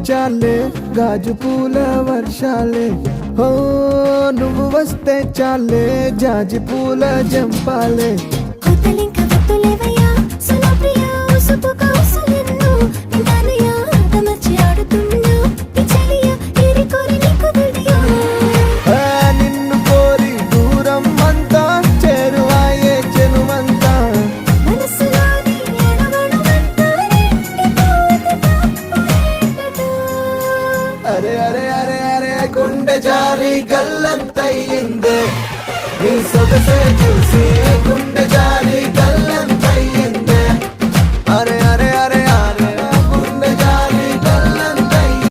చాలే గాజు పూల వర్షాలే ఓ నువ్వు వస్తే చాలే జాజి పూల జంపాలే కొత్తలింక వత్తులేవయ్యా సునా ప్రియా ఉసుపు కౌసులెన్నో వింటానయ్యా తమచి ఆడుతున్నా పిచలియా ఏరి కోరి నీకు దిడియా నిన్ను కోరి దూరం అంతా చేరువాయే చెనుమంతా మనసులోని అణువణువంతా నిండిపోతుందా అరే అరే అరే అరే గుండె జారి గల్లంతయ్యిందే నీ సొగసే చూసి గుండె జారి